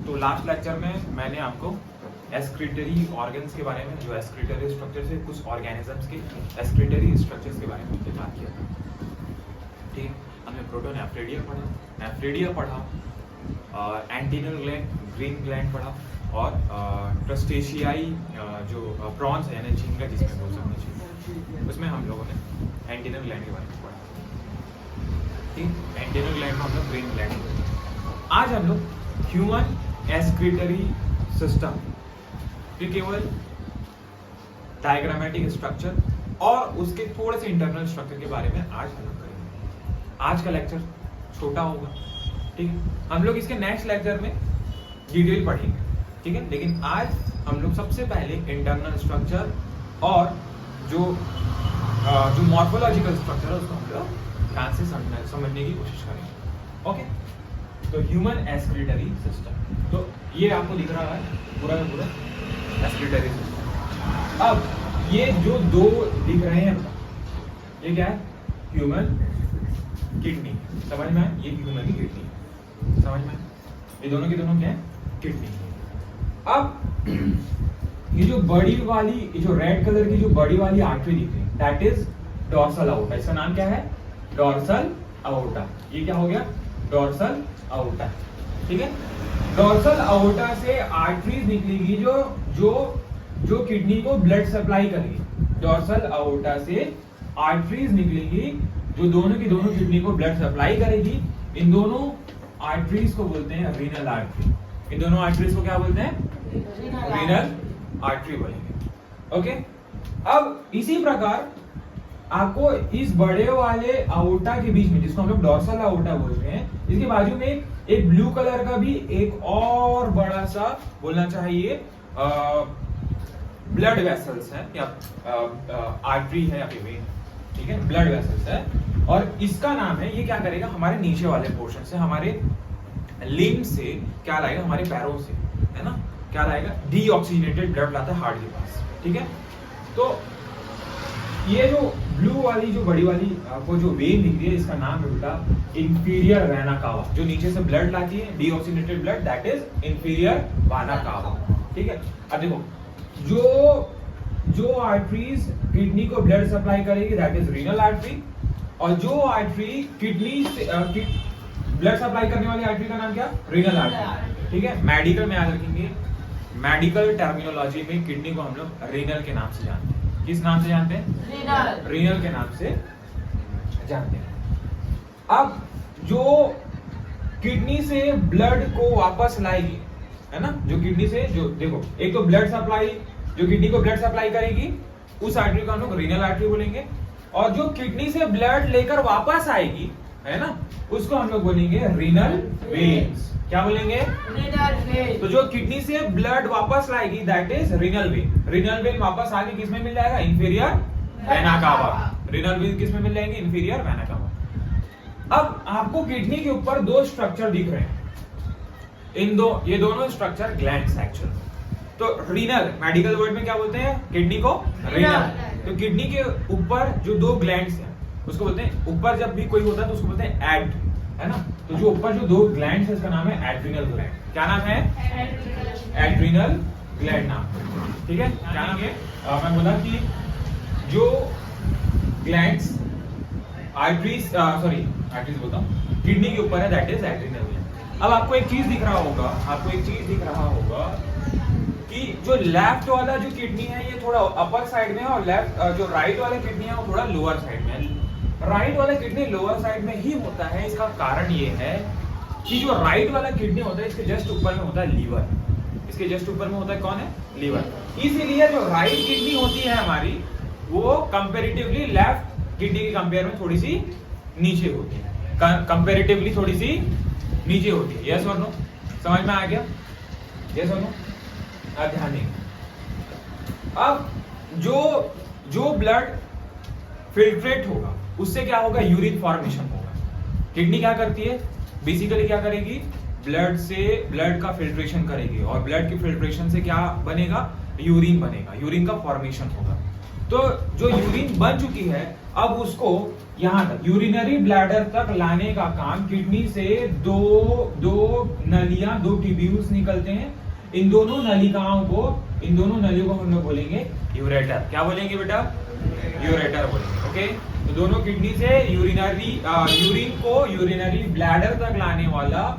तो last lecture में मैंने आपको एक्सक्रीटरी ऑर्गन्स के बारे में, जो एक्सक्रीटरी स्ट्रक्चर से कुछ ऑर्गेनिजम्स के एक्सक्रीटरी स्ट्रक्चर्स के बारे में बात किया था। ठीक है, हमने प्रोटोनेफ्रेडिया पढ़ा, नेफ्रेडिया पढ़ा, एंटीनल ग्लैंड, ग्रीन ग्लैंड पढ़ा, और ट्रस्टेशियाई जो प्रॉन्स है यानी झींगा जिसमें बोल सकते हैं, उसमें हम लोगों ने एंटीनल ग्लैंड के बारे में पढ़ा। ठीक, एंटीनल ग्लैंड में हम लोग ग्रीन ग्लैंड। आज हम लोग ह्यूमन एक्सक्रीटरी सिस्टम के केवल डायग्रामेटिक स्ट्रक्चर और उसके थोड़े से इंटरनल स्ट्रक्चर के बारे में आज हम लोग करेंगे। आज का लेक्चर छोटा होगा, ठीक है, हम लोग इसके नेक्स्ट लेक्चर में डिटेल पढ़ेंगे, ठीक है, लेकिन आज हम लोग सबसे पहले इंटरनल स्ट्रक्चर और जो मॉर्फोलॉजिकल स्ट्रक्चर है उसको हम लोग ध्यान से समझने की कोशिश करेंगे। ओके, तो ह्यूमन एक्सक्रीटरी सिस्टम, तो ये आपको दिख रहा है पूरा का पूरा एक्सक्रीटरी सिस्टम। अब ये जो दो दिख रहे हैं, ये क्या है? ह्यूमन किडनी, समझ में आया? ये ह्यूमन की किडनी, समझ में आया? ये दोनों के दोनों क्या है? किडनी। अब ये जो बड़ी वाली, ये जो रेड कलर की जो बड़ी वाली आर्टरी दिख रही है, दैट इज डॉर्सल आउटा। इसका नाम क्या है? Dorsal outta. ये क्या हो गया? डॉर्सल आउटा, ठीक है। डॉर्सल आउटा से आर्टरीज निकलेगी जो किडनी को ब्लड सप्लाई करेगी। डॉर्सल आउटा से आर्टरीज निकलेगी जो दोनों की दोनों किडनी को ब्लड सप्लाई करेगी। इन दोनों आर्टरीज को बोलते हैं रीनल आर्टरी। इन दोनों आर्टरीज को क्या बोलते हैं? रीनल आर्टरी बोलेंगे। ओके, अब इसी प्रकार आपको इस बड़े वाले आउटा के बीच में, जिसको हम लोग डॉर्सल आउटा बोलते हैं, इसके बाजू में एक ब्लू कलर का भी एक और बड़ा सा बोलना चाहिए ब्लड वेसल्स है या आर्टरी है या वेन, ठीक है, ब्लड वेसल्स है। और इसका नाम है, ये क्या करेगा? हमारे नीचे वाले पोर्शन से, हमारे लिम्ब से क्या लाएगा? हमारे पैरों से, है ना, क्या लाएगा? डीऑक्सीजनेटेड ब्लड लाता है हार्ट के पास, ठीक है। तो ये जो ब्लू वाली जो बड़ी वाली आपको जो वेन दिख रही है, इसका नाम है बेटा इंफीरियर वेना कावा। जो नीचे से ब्लड लाती है deoxygenated blood, that is inferior vena cava, ठीक है। अब देखो, जो आर्टरीज किडनी को ब्लड सप्लाई करेगी दैट इज रीनल आर्टरी, और जो आर्टरी किडनी से ब्लड सप्लाई करने वाली आर्टरी का नाम क्या? रीनल आर्टरी, ठीक है। मेडिकल में याद रखेंगे, मेडिकल टर्मिनोलॉजी में किडनी को हम लोग रीनल के नाम से जानते हैं। किस नाम से जानते हैं? रीनल के नाम से जानते हैं। अब जो किडनी से ब्लड को वापस लाएगी, है ना, जो किडनी से जो देखो, एक तो ब्लड सप्लाई, जो किडनी को ब्लड सप्लाई करेगी उस आर्टरी को हम लोग रीनल आर्टरी बोलेंगे, और जो किडनी से ब्लड लेकर वापस आएगी, है ना, उसको हम लोग बोलेंगे रीनल वेन्स। क्या बोलेंगे? Renal vein. तो जो किडनी से ब्लड वापस लाएगी that is renal vein. Renal vein वापस आके किस में मिल जाएगा? Inferior vena cava. Renal vein किस में मिल जाएंगे? Inferior vena cava. अब आपको किडनी के ऊपर दो स्ट्रक्चर दिख रहे हैं, ये दोनों स्ट्रक्चर ग्लैंड्स एक्चुअल। तो रीनल, मेडिकल वर्ड में क्या बोलते हैं? किडनी को रीनल। तो किडनी के ऊपर जो दो ग्लैंड्स हैं उसको बोलते हैं, ऊपर जब भी कोई होता है तो उसको बोलते हैं एड, है ना। तो जो ऊपर जो दो ग्लैंड्स है उसका नाम है एड्रिनल ग्लैंड। क्या नाम है? एड्रिनल ग्लैंड नाम, ठीक है। क्या नाम है? मैं बोला कि जो ग्लैंड्स आर्टरीज बोलता हूँ किडनी के ऊपर है दैट इज एड्रिनल ग्लैंड। अब आपको एक चीज दिख रहा होगा, कि जो लेफ्ट वाला जो किडनी है ये थोड़ा अपर साइड में है, और लेफ्ट जो राइट वाला किडनी है वो थोड़ा लोअर साइड में है। राइट वाला किडनी लोअर साइड में ही होता है। इसका कारण ये है कि जो राइट वाला किडनी होता है इसके जस्ट ऊपर में होता है लीवर। इसके जस्ट ऊपर में होता है कौन है? लीवर। इसीलिए जो राइट किडनी होती है हमारी, वो कंपैरेटिवली लेफ्ट किडनी के कंपेयर में थोड़ी सी नीचे होती है, कंपैरेटिवली थोड़ी सी नीचे होती है। यस और नो? समझ में आ गया? यस और नो? ध्यान देंगे। अब जो ब्लड फिल्ट्रेट होगा उससे क्या होगा? यूरिन फॉर्मेशन होगा। किडनी क्या करती है? बेसिकली क्या करेगी? ब्लड का फिल्ट्रेशन करेगी, और ब्लड की फिल्ट्रेशन से क्या बनेगा? यूरिन बनेगा, यूरिन का फॉर्मेशन होगा। तो जो यूरिन बन चुकी है अब उसको यहाँ तक यूरिनरी ब्लैडर तक लाने का काम किडनी से दो नलियां, दो ट्यूब्यूल्स निकलते हैं। इन दोनों नलिकाओं को हम लोग बोलेंगे यूरेटर। क्या बोलेंगे बेटा? यूरेटर बोलेंगे। ओके, तो दोनों किडनी से यूरिन को यूरिनरी ब्लैडर तक लाने वाला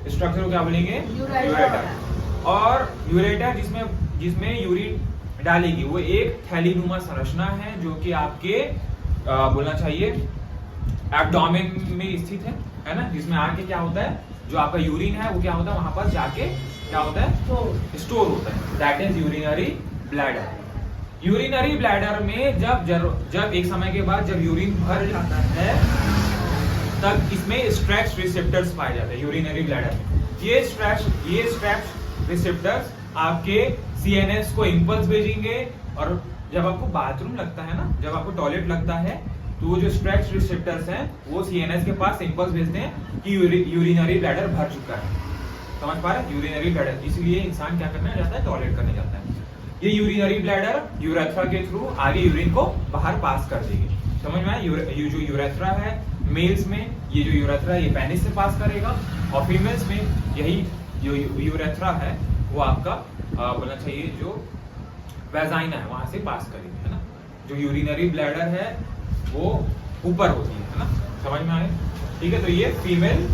स्ट्रक्चर को क्या बोलेंगे? यूरेटर। और यूरेटर जिसमें यूरिन डालेगी वो एक थैलीनुमा संरचना है जो कि आपके बोलना चाहिए एब्डोमेन में स्थित है ना, जिसमें आके क्या होता है, जो आपका यूरिन है वो क्या होता है, वहां पर जाके क्या होता है, स्टोर होता है। That is urinary bladder. Urinary bladder में जब एक समय के बाद जब यूरिन भर जाता है तब इसमें स्ट्रेच रिसेप्टर्स पाए जाते हैं यूरिनरी ब्लैडर में। ये स्ट्रेच रिसेप्टर्स आपके सीएनएस को इंपल्स भेजेंगे, और जब आपको बाथरूम लगता है ना, जब आपको टॉयलेट लगता है, तो वो जो स्ट्रेच रिसेप्टर्स हैं वो सीएनएस के पास इंपल्स भेजते हैं कि यूरिनरी ब्लैडर भर चुका है। समझ पा रहे? यूरिनरी ब्लैडर, इसलिए इंसान क्या करने जाता है, टॉयलेट करने जाता है। ये यूरिनरी ब्लैडर यूरेथ्रा के थ्रू आगे यूरिन को बाहर पास कर देगी। समझ में आया? ये जो यूरेथ्रा है मेल्स में, ये जो यूरेथ्रा ये पेनिस से पास करेगा, और फीमेल्स में यही जो यूरेथ्रा है वो आपका बोलना चाहिए जो वेजाइना है वहां से पास करेगी, है ना। जो यूरिनरी ब्लैडर है वो ऊपर होती है ना। समझ में आए? ठीक है, तो ये फीमेल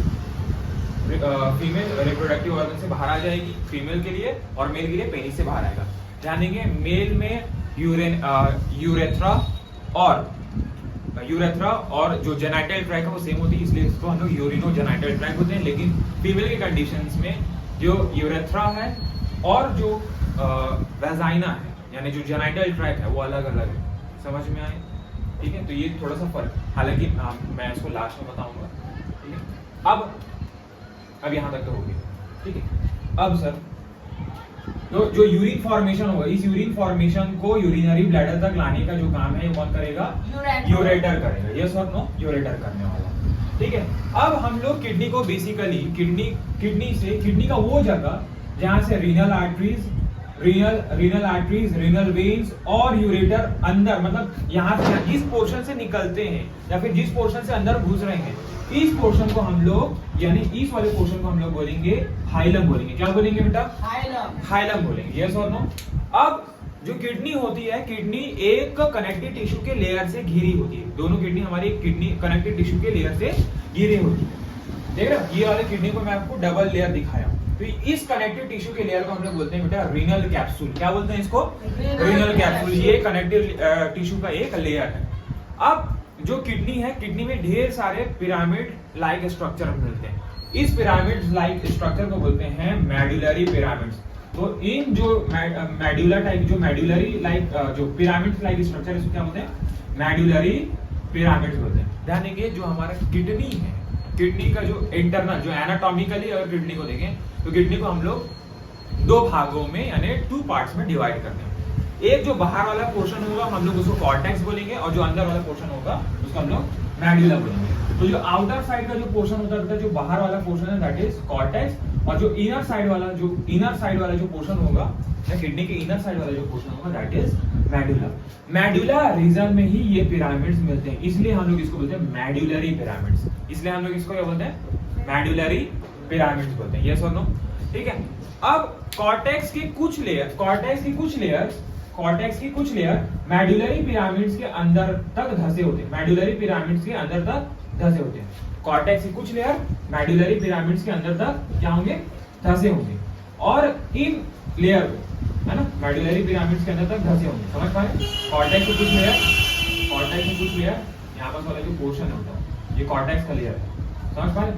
रिप्रोडक्टिव ऑर्गन से बाहर आ जाएगी फीमेल के लिए, और मेल के लिए पेनिस से बाहर आएगा। ध्यान देंगे, मेल में यूरेथ्रा और जो जेनाइटल ट्रैक है वो सेम होती है, इसलिए इसको हम लोग यूरिनो जेनाइटल ट्रैक होते हैं। लेकिन फीमेल के कंडीशंस में जो यूरेथ्रा है और जो वेजाइना है, यानी जो जेनाइटल ट्रैक है, वो अलग अलग है। समझ में आए? ठीक है, तो ये थोड़ा सा फर्क, हालांकि मैं इसको लास्ट में बताऊंगा। ठीक है, अब यहां तक तो हो गया। ठीक है, अब सर तो जो यूरिन फॉर्मेशन होगा, इस यूरिन फॉर्मेशन को यूरिनरी ब्लैडर तक लाने का जो काम है ये कौन करेगा? यूरेटर करेगा। यस और नो? यूरेटर करने वाला। ठीक है, अब हम लोग किडनी को बेसिकली किडनी का वो जगह जहां से रीनल आर्टरीज, रीनल वेन्स और यूरेटर अंदर, मतलब यहाँ से जिस पोर्शन से निकलते हैं या फिर जिस पोर्शन से अंदर घुस रहे हैं, इस पोर्शन को हम लोग, यानी इस वाले पोर्शन को हम लोग बोलेंगे हाइलम बोलेंगे। क्या बोलेंगे बेटा? हाइलम बोलेंगे। यस और नो? अब जो किडनी होती है, किडनी एक कनेक्टिव टिश्यू के लेयर से घिरी होती है। दोनों किडनी हमारी कनेक्टिव टिश्यू के लेयर से घिरी होती है। देख रहे हो, ये वाले किडनी को मैं आपको डबल लेयर दिखाया। तो इस कनेक्टिव टिश्यू के लेयर को हम लोग बोलते हैं बेटा रीनल कैप्सूल। क्या बोलते हैं इसको? Renal capsule. ये कनेक्टिव टिश्यू का एक लेयर है। अब जो किडनी है, किडनी में ढेर सारे पिरामिड लाइक स्ट्रक्चर मिलते हैं। इस पिरामिड लाइक स्ट्रक्चर को बोलते हैं मेडुलरी पिरामिड्स। तो इन जो मेडुला टाइप, जो मेडुलरी लाइक जो पिरामिड लाइक स्ट्रक्चर, इसको क्या बोलते हैं? मेडुलरी पिरामिड्स बोलते हैं। ध्यान देंगे, जो हमारा किडनी है, किडनी का जो इंटरनल, जो एनाटॉमिकली अगर किडनी को देखें तो किडनी को हम लोग दो भागों में यानी 2 पार्ट्स में डिवाइड करते हैं। एक जो बाहर वाला पोर्शन होगा हम लोग उसको कॉर्टेक्स बोलेंगे, और जो अंदर वाला पोर्शन होगा उसको हम लोग मेडुला बोलेंगे। तो जो आउटर साइड का जो पोर्शन होता है, जो बाहर वाला पोर्शन है, दैट इज कॉर्टेक्स, और जो इनर साइड वाला जो पोर्शन होगा, किडनी के इनर साइड वाला जो पोर्शन होगा, that is medulla. Medulla reason में ही ये पिरामिड्स मिलते हैं, इसलिए हम लोग इसको बोलते हैं मेडुलरी पिरामिड्स। इसलिए हम लोग इसको क्या बोलते हैं? मेडुलरी पिरामिड्स बोलते हैं। यस और नो? ठीक है, अब कॉर्टेक्स की कुछ लेयर मेडुलरी पिरामिड्स के अंदर तक धसे होते हैं। मेडुलरी पिरामिड्स के अंदर तक धसे होते हैं। कॉर्टेक्स की कुछ लेयर मेडुलरी पिरामिड्स के अंदर तक क्या होंगे? धसे होंगे। और इन लेयर को, है ना, मेडुलरी पिरामिड्स के अंदर तक धसे होंगे। समझ पाए? कॉर्टेक्स की कुछ लेयर यहाँ पर वाला जो पोर्शन होता है, ये कॉर्टेक्स का लेयर है। समझ पाए?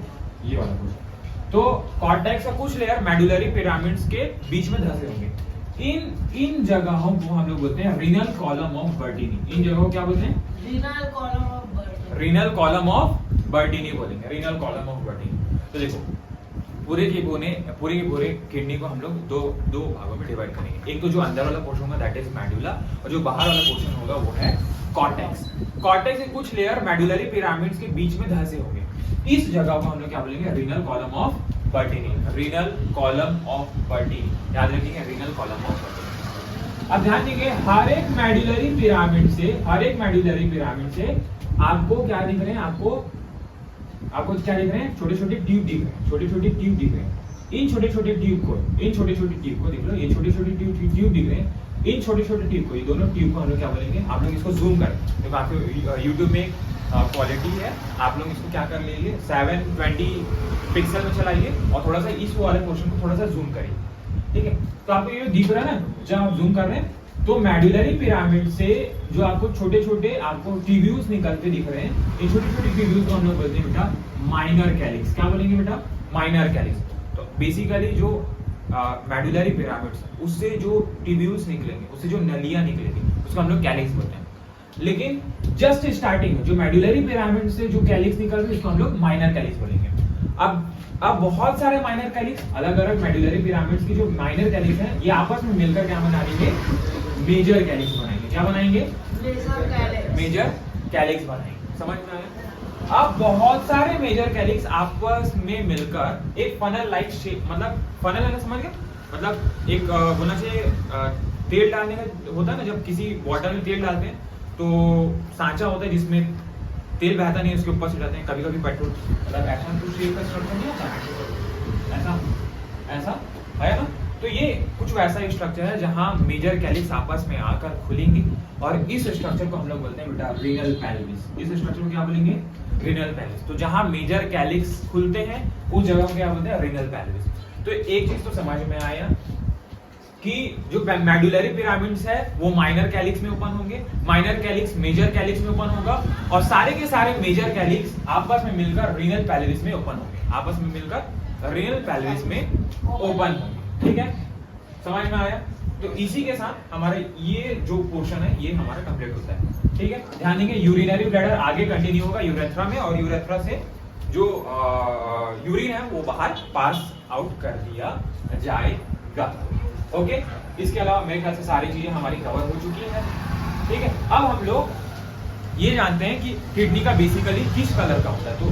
ये वाला पोर्शन। तो कॉर्टेक्स का कुछ लेयर मेडुलरी पिरामिड्स के बीच में धसे होंगे। इन जगहों को हम लोग बोलते हैं रीनल कॉलम ऑफ बर्टीनी। इन जगहों को क्या बोलते हैं? रीनल कॉलम ऑफ बर्टीनी बोलेंगे। Renal column of बर्टीनी। तो देखो, पूरे के पूरे किडनी को हम लोग दो भागों में डिवाइड करेंगे। एक तो जो अंदर वाला पोर्शन होगा दैट इज मेडुला, और जो बाहर वाला पोर्शन होगा वो है कॉर्टेक्स। कॉर्टेक्स के कुछ लेयर मेडुलरी पिरामिड्स के बीच में धसे होंगे। इस जगह को हम लोग क्या बोलेंगे? Renal column of बर्टीनी। Renal column of बर्टीनी, याद रखिएगा, रीनल कॉलम ऑफ बर्टीनी। अब ध्यान दीजिए, हर एक मेडुलरी पिरामिड से आपको क्या दिख रहे हैं, आपको क्या दिख रहे हैं, छोटे छोटे ट्यूब दिख रहे हैं, इन छोटे छोटे ट्यूब को देख लो, ये छोटे छोटे ट्यूब दिख रहे हैं, इन छोटे छोटे ट्यूब को, ये दोनों ट्यूब को हम लोग क्या बोलेंगे, आप लोग इसको जूम करें, देखो आपको यूट्यूब में क्वालिटी है, आप लोग इसको क्या कर लीजिए 720 पिक्सल में चलाइए और थोड़ा सा इस वाले पोर्शन को थोड़ा सा जूम करिए, ठीक है। तो आपको ये दिख रहा है ना, जब आप जूम कर रहे हैं तो मेडुलरी पिरामिड से जो आपको छोटे छोटे आपको ट्यूब्यूल्स निकलते दिख रहे हैं, ये छोटे छोटे ट्यूब्यूल्स को हम लोग बोलते हैं बेटा माइनर कैलिक्स। क्या बोलेंगे बेटा, माइनर कैलिक्स। तो बेसिकली जो मेडुलरी पिरामिड्स उससे जो ट्यूब्यूल्स निकलेंगे, उससे जो नलियां निकलेंगी, उसको हम लोग कैलिक्स बोलते हैं। लेकिन जस्ट स्टार्टिंग में जो मेडुलरी पिरामिड से जो कैलिक्स निकल रहे हैं, उसको हम लोग माइनर कैलिक्स बोलेंगे। अब बहुत सारे माइनर कैलिक्स, अलग अलग मेडुलरी पिरामिड्स की जो माइनर कैलिक्स हैं, ये आपस में मिलकर क्या बना लेंगे, मेजर कैलिक्स बनाएंगे। क्या बनाएंगे, मेजर कैलिक्स बनाएंगे। समझ में आया? अब बहुत सारे मेजर कैलिक्स आपस में मिलकर एक फनल लाइक शेप, मतलब फनल है ना, समझ गए, मतलब एक होना चाहिए, तेल डालने का होता है ना, जब किसी बॉटल में तेल डालते हैं तो सांचा होता है जिसमें तेल बहता नहीं, उसके ऊपर छिड़कते हैं, कभी कभी पेट्रोल, मतलब ऐसा कुछ शेप का स्ट्रक्चर नहीं होता, ऐसा है ना। तो ये कुछ वैसा ही स्ट्रक्चर है जहां मेजर कैलिक्स आपस में आकर खुलेंगे, और इस स्ट्रक्चर को हम लोग बोलते हैं बेटा रीनल पेल्विस। इस स्ट्रक्चर को क्या बोलेंगे, रीनल पेल्विस। तो जहां मेजर कैलिक्स खुलते हैं उस जगह को क्या बोलते हैं, रीनल पेल्विस। तो एक चीज तो समझ में आया कि जो मेडुलरी पिरामिड्स है वो माइनर कैलिक्स में ओपन होंगे, माइनर कैलिक्स मेजर कैलिक्स में ओपन होगा, और सारे के सारे मेजर कैलिक्स आपस में मिलकर रीनल पेल्विस में ओपन होंगे, आपस में मिलकर रीनल पेल्विस में ओपन होंगे। ठीक है, समझ में आया? तो इसी के साथ हमारे ये जो पोर्शन है ये हमारा कंप्लीट होता है। ठीक है, ध्यान देंगे, यूरिनरी ब्लैडर आगे कंटिन्यू होगा यूरेथ्रा में, और यूरेथ्रा से जो यूरिन है वो बाहर पास आउट कर दिया जाएगा। ओके, इसके अलावा मेरे ख्याल से सारी चीजें हमारी कवर हो चुकी है। ठीक है, अब हम लोग ये जानते हैं कि किडनी का बेसिकली किस कलर का होता है। तो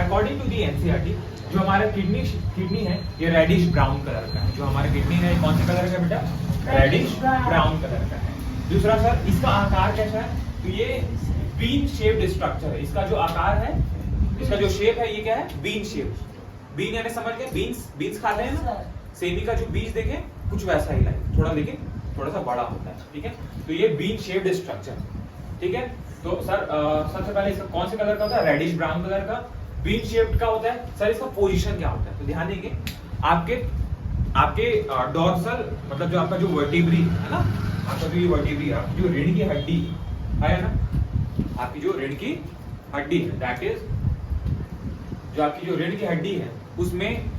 अकॉर्डिंग टू दी एनसीईआरटी जो हमारा किडनी है ये रेडिश ब्राउन कलर का है। जो हमारा किडनी है कौन से कलर का बेटा, रेडिश ब्राउन कलर का है। दूसरा सर, इसका आकार कैसा है, तो ये बीन शेप्ड स्ट्रक्चर है। इसका जो आकार है, इसका जो शेप है ये क्या है, बीन शेप। बीन यानी समझ गए, बीन्स खाते हैं ना, सेमी का जो बीज देखें कुछ वैसा ही लाइक, थोड़ा लेकिन थोड़ा सा बड़ा होता है। ठीक है, तो ये बीन शेप्ड स्ट्रक्चर। ठीक है, तो सर सबसे पहले इसका कौन से कलर का होता है, रेडिश ब्राउन कलर का, बीन शेप्ड का होता है। सर इसका पोजीशन क्या होता है, तो ध्यान देंगे, आपके डॉर्सल मतलब जो आपका जो वर्टिब्री है ना, आपका जो ये वर्टिब्री है, जो रीढ़ की हड्डी है ना, आपकी जो रीढ़ की हड्डी है, दैट इज जो आपकी जो रीढ़ की हड्डी है उसमें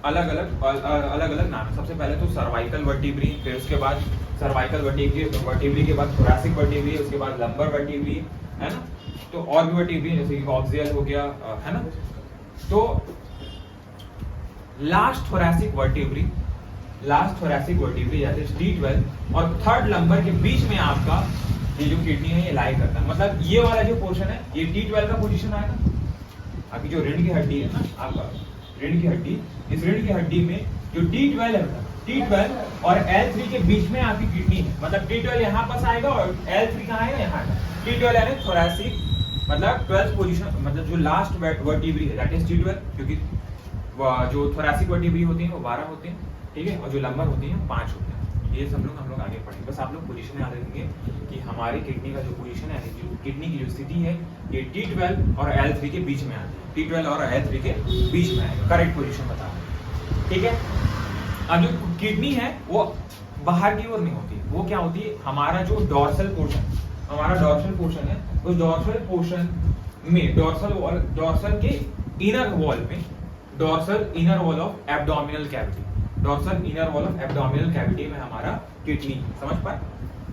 अलग अलग नाम है। सबसे पहले तो सर्वाइकल वर्टिब्री, फिर उसके बाद सर्वाइकल वर्टिब्री के बाद थोरैसिक वर्टिब्री, उसके बाद लंबर वर्टिब्री, है ना। तो और भी वर्टिब्री जैसे कि ऑक्सियल हो गया, है ना। तो लास्ट थोरैसिक वर्टिब्री जैसे T12 और थर्ड लंबर के बीच में आपका ये जो किडनी है ये लाई करता है। मतलब ये वाला जो पोर्शन है ये T12 का पोजीशन आएगा। आपकी जो रीढ़ की हड्डी है ना, आपका रीढ़ की हड्डी, इस रीढ़ की हड्डी में जो T12 है, T12 और L3 के बीच में आपकी किडनी है। मतलब T12 यहाँ पास आएगा और L3 कहाँ आएगा, यहाँ आएगा। T12 यानी थोरैसिक, मतलब 12th पोजीशन, मतलब जो लास्ट वर्टिब्री है दैट इज T12, क्योंकि जो थोरैसिक वर्टिब्री होती है वो 12 होते हैं। ठीक है, और जो लंबर होती है 5 होते हैं। ये सब हम लोग आगे पढ़ेंगे। बस आप लोग पोजीशन याद रखेंगे कि हमारी किडनी का जो पोजीशन है, जो किडनी की जो स्थिति है, ये T12 और L3 के बीच में आती है। T12 और L3 के बीच में आएगा, करेक्ट पोजीशन बता। ठीक है, अब जो किडनी है वो बाहर की ओर नहीं होती, वो क्या होती है, हमारा जो डॉर्सल पोर्शन है, उस डॉर्सल पोर्शन में डॉर्सल के इनर वॉल में, dorsal inner wall of abdominal cavity, dorsal inner wall of abdominal cavity में हमारा किडनी, समझ पाए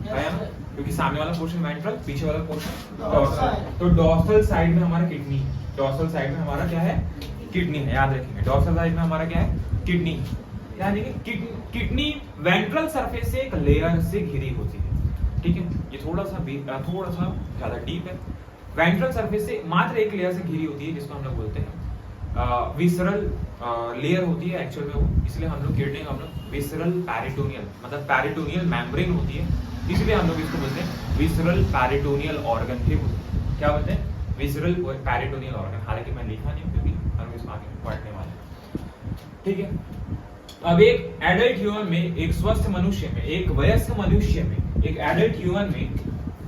ना, क्योंकि सामने वाला पोर्शन वेंट्रल, पीछे वाला पोर्शन डॉर्सल। तो डॉर्सल साइड में हमारा किडनी, डॉर्सल साइड में हमारा क्या है, किडनी है। याद रखेंगे, डॉर्सल साइड में हमारा क्या है, किडनी। यानी कि किडनी वेंट्रल सरफेस से एक लेयर से घिरी होती है। ठीक है, ये थोड़ा सा ज्यादा डीप है। वेंट्रल सरफेस से मात्र एक लेयर से घिरी होती है, जिसको हम लोग बोलते हैं विसरल लेयर होती है एक्चुअल में वो, इसलिए हम लोग किडनी हम लोग विसरल पेरिटोनियल, मतलब पेरिटोनियल मेम्ब्रेन होती है, इसलिए हम लोग इसको बोलते हैं विसरल पेरिटोनियल ऑर्गन भी बोलते हैं। क्या बोलते हैं? Visceral peritoneal organ. हालांकि मैं लिखा नहीं क्योंकि हम इसको आगे पढ़ने वाले हैं। ठीक है, अब एक एडल्ट ह्यूमन में, एक स्वस्थ मनुष्य में, एक वयस्क मनुष्य में, एक एडल्ट ह्यूमन में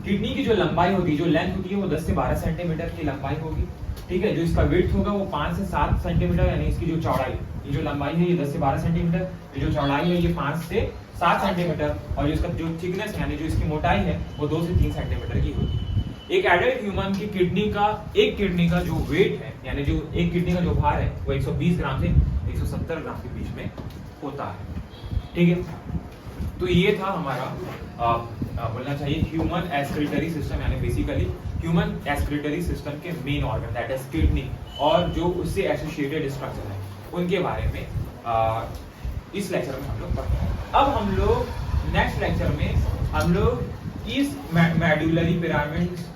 किडनी की जो लंबाई होगी, जो लेंथ होती है वो 10 से 12 सेंटीमीटर की लंबाई होगी। ठीक है, जो इसका विड्थ होगा वो 5 से 7 सेंटीमीटर, यानी इसकी जो चौड़ाई, ये जो लंबाई है ये 10 से 12 सेंटीमीटर, ये जो चौड़ाई है ये 5 से 7 सेंटीमीटर, और इसका जो थिकनेस यानी जो इसकी मोटाई है वो 2 से 3 सेंटीमीटर की होती है। एक एडल्ट ह्यूमन की किडनी का, एक किडनी का जो वेट है, यानी जो एक किडनी का जो भार है वो 120 ग्राम से 170 ग्राम के बीच में होता है। ठीक है, तो ये था हमारा बोलना चाहिए ह्यूमन एक्सक्रीटरी सिस्टम, यानी बेसिकली ह्यूमन एक्सक्रीटरी सिस्टम के main organ that is kidney, और जो उससे एसोसिएटेड स्ट्रक्चर है उनके बारे में इस लेक्चर में हम लोग पढ़ते हैं। अब हम लोग नेक्स्ट लेक्चर में हम लोग इस मेडुलरी पिरामिड्स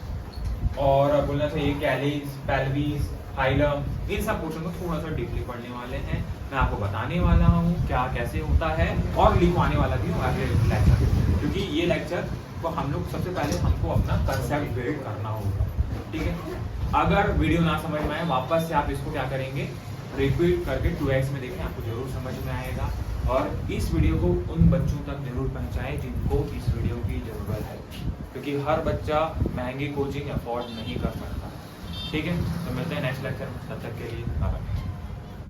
और बोलना चाहिए कैलिस, पेल्विस, हाइलम, इन सब पोर्शन को थोड़ा सा डीपली पढ़ने वाले हैं। मैं आपको बताने वाला हूँ क्या कैसे होता है, और लिखवाने वाला भी हूँ अगले लेक्चर, क्योंकि ये लेक्चर को हम लोग सबसे पहले हमको अपना कंसेप्ट बिल्ड करना होगा। ठीक है, अगर वीडियो ना समझ में आए वापस से आप इसको क्या करेंगे, रिपीट करके 2x में देखें, आपको जरूर समझ में आएगा। और इस वीडियो को उन बच्चों तक जरूर पहुंचाएं जिनको इस वीडियो की जरूरत है, क्योंकि हर बच्चा महंगी कोचिंग अफोर्ड नहीं कर सकता। ठीक है, तो मिलते हैं नेक्स्ट लेक्चर में, तब तक के लिए बाय।